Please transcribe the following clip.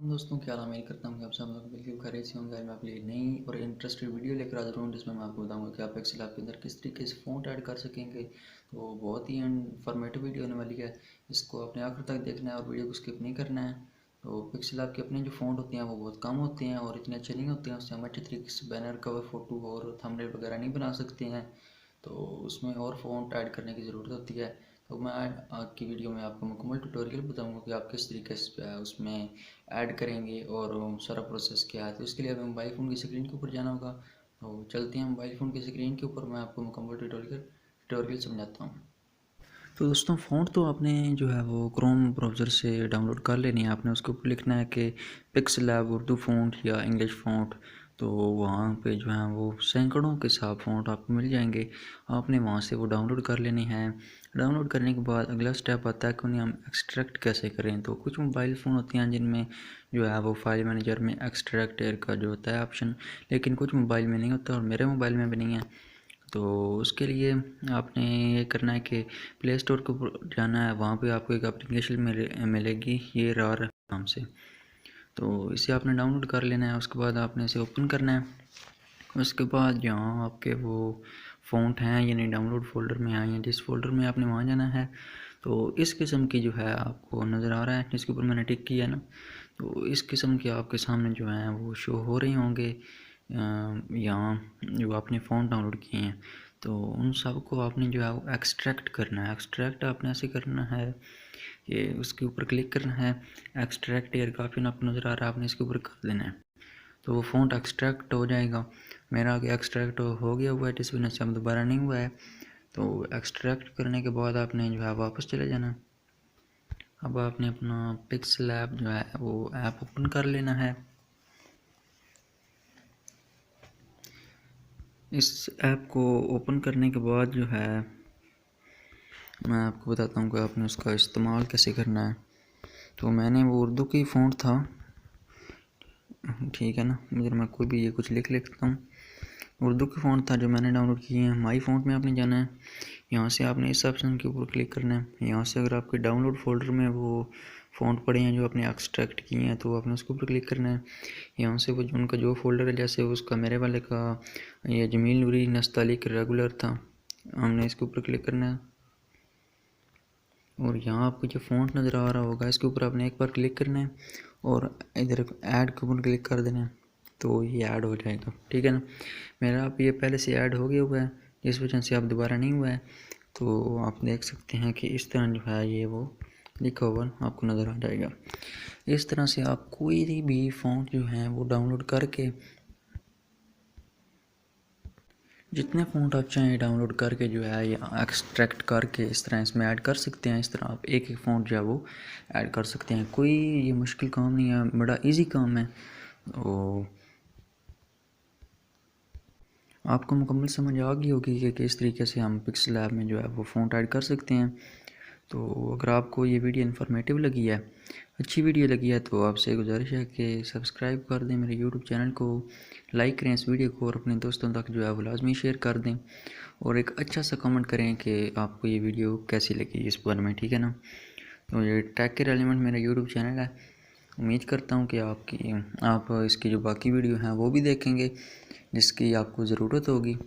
दोस्तों क्या नाम है करता हूँ कि आप सब लोग बिल्कुल खैरियत से होंगे। मैं आपके लिए नई और इंटरेस्टेड वीडियो लेकर हाजिर हूँ जिसमें मैं आपको बताऊंगा कि आप एक्सेल ऐप के अंदर किस तरीके से फ़ॉन्ट ऐड कर सकेंगे। तो बहुत ही इन्फॉर्मेटिव वीडियो होने वाली है। इसको आपने आखिर तक देखना है और वीडियो को स्किप नहीं करना है। तो पिक्सल ऐप के अपने जो फ़ॉन्ट होते हैं वो बहुत कम होते हैं और इतने अच्छे नहीं होते हैं। उससे हम अच्छे तरीके से बैनर, कवर फ़ोटो और थंबनेल वगैरह नहीं बना सकते हैं। तो उसमें और फ़ॉन्ट ऐड करने की ज़रूरत होती है। तो मैं आज की वीडियो में आपको मुकम्मल ट्यूटोरियल बताऊंगा कि आप किस तरीके से उसमें ऐड करेंगे और सारा प्रोसेस क्या है। तो इसके लिए हमें मोबाइल फ़ोन की स्क्रीन के ऊपर जाना होगा। तो चलते हैं मोबाइल फ़ोन की स्क्रीन के ऊपर, मैं आपको मुकम्मल ट्यूटोरियल समझाता हूँ। तो दोस्तों फ़ॉन्ट तो आपने जो है वो क्रोम ब्राउज़र से डाउनलोड कर लेनी है। आपने उसके ऊपर लिखना है कि पिक्सल लैब उर्दू फ़ॉन्ट या इंग्लिश फ़ॉन्ट। तो वहाँ पे जो है वो सैकड़ों के साथ फ़ॉन्ट आपको मिल जाएंगे। आपने वहाँ से वो डाउनलोड कर लेनी है। डाउनलोड करने के बाद अगला स्टेप आता है कि उन्हें हम एक्सट्रैक्ट कैसे करें। तो कुछ मोबाइल फ़ोन होते हैं जिनमें जो है वो फाइल मैनेजर में एक्सट्रैक्ट का जो होता है ऑप्शन, लेकिन कुछ मोबाइल में नहीं होता और मेरे मोबाइल में भी नहीं है। तो उसके लिए आपने ये करना है कि प्ले स्टोर के ऊपर जाना है। वहाँ पे आपको एक एप्लीकेशन मिलेगी, ये रार नाम से। तो इसे आपने डाउनलोड कर लेना है। उसके बाद आपने इसे ओपन करना है। उसके बाद जहाँ आपके वो फ़ॉन्ट हैं यानी डाउनलोड फ़ोल्डर में आए हैं, जिस फ़ोल्डर में आपने वहाँ जाना है। तो इस किस्म की जो है आपको नज़र आ रहा है जिसके ऊपर मैंने टिक किया है ना, तो इस किस्म के आपके सामने जो हैं वो शो हो रहे होंगे यहाँ जो आपने फ़ॉन्ट डाउनलोड किए हैं। तो उन सब को आपने जो है वो एक्सट्रैक्ट करना है। एक्सट्रैक्ट आपने ऐसे करना है कि उसके ऊपर क्लिक करना है। एक्सट्रैक्ट एयर का ऑप्शन आपको नज़र आ रहा है, आपने इसके ऊपर कर देना है। तो वो फ़ॉन्ट एक्सट्रैक्ट हो जाएगा। मेरा आगे एक्सट्रैक्ट हो गया हुआ है, जिस वजह से अब दोबारा नहीं हुआ है। तो एक्सट्रैक्ट करने के बाद आपने जो है वापस चले जाना है। अब आपने अपना पिक्सल ऐप जो है वो ऐप ओपन कर लेना है। इस ऐप को ओपन करने के बाद जो है मैं आपको बताता हूँ कि आपने उसका इस्तेमाल कैसे करना है। तो मैंने वो उर्दू की फ़ॉन्ट था, ठीक है ना, मुझे मैं कोई भी ये कुछ लिख लेता हूँ। उर्दू की फ़ॉन्ट था जो मैंने डाउनलोड किए हैं। माई फ़ॉन्ट में आपने जाना है। यहाँ से आपने इस ऑप्शन के ऊपर क्लिक करना है। यहाँ से अगर आपके डाउनलोड फ़ोल्डर में वो फ़ॉन्ट पड़े हैं जो आपने एक्सट्रैक्ट किए हैं तो आपने उसके ऊपर क्लिक करना है। यहाँ से वो उनका जो फ़ोल्डर है, जैसे उसका मेरे वाले का ये जमील नूरी नस्तालिक रेगुलर था, हमने इसके ऊपर क्लिक करना है। और यहाँ आपको जो फ़ॉन्ट नज़र आ रहा होगा इसके ऊपर आपने एक बार क्लिक करना है और इधर ऐड के ऊपर क्लिक कर देना है। तो ये ऐड हो जाएगा, ठीक है ना। मेरा आप ये पहले से ऐड हो गया हुआ है, जिस वजह से आप दोबारा नहीं हुआ है। तो आप देख सकते हैं कि इस तरह जो है ये वो लिखा हुआ आपको नज़र आ जाएगा। इस तरह से आप कोई भी फ़ॉन्ट जो है वो डाउनलोड करके, जितने फ़ॉन्ट आप चाहें डाउनलोड करके जो है या एक्सट्रैक्ट करके इस तरह इसमें ऐड कर सकते हैं। इस तरह आप एक एक फ़ॉन्ट जो है वो ऐड कर सकते हैं। कोई ये मुश्किल काम नहीं है, बड़ा इजी काम है। तो आपको मुकम्मल समझ आ गई होगी कि किस तरीके से हम पिक्सल ऐप में जो है वो फ़ॉन्ट ऐड कर सकते हैं। तो अगर आपको ये वीडियो इन्फॉर्मेटिव लगी है, अच्छी वीडियो लगी है, तो आपसे गुजारिश है कि सब्सक्राइब कर दें मेरे यूट्यूब चैनल को, लाइक करें इस वीडियो को और अपने दोस्तों तक जो है वो लाजमी शेयर कर दें। और एक अच्छा सा कमेंट करें कि आपको ये वीडियो कैसी लगी इस बारे में, ठीक है ना। तो ये टेक के रेलिवेंट मेरा यूट्यूब चैनल है। उम्मीद करता हूँ कि आप इसकी जो बाकी वीडियो हैं वो भी देखेंगे जिसकी आपको ज़रूरत होगी।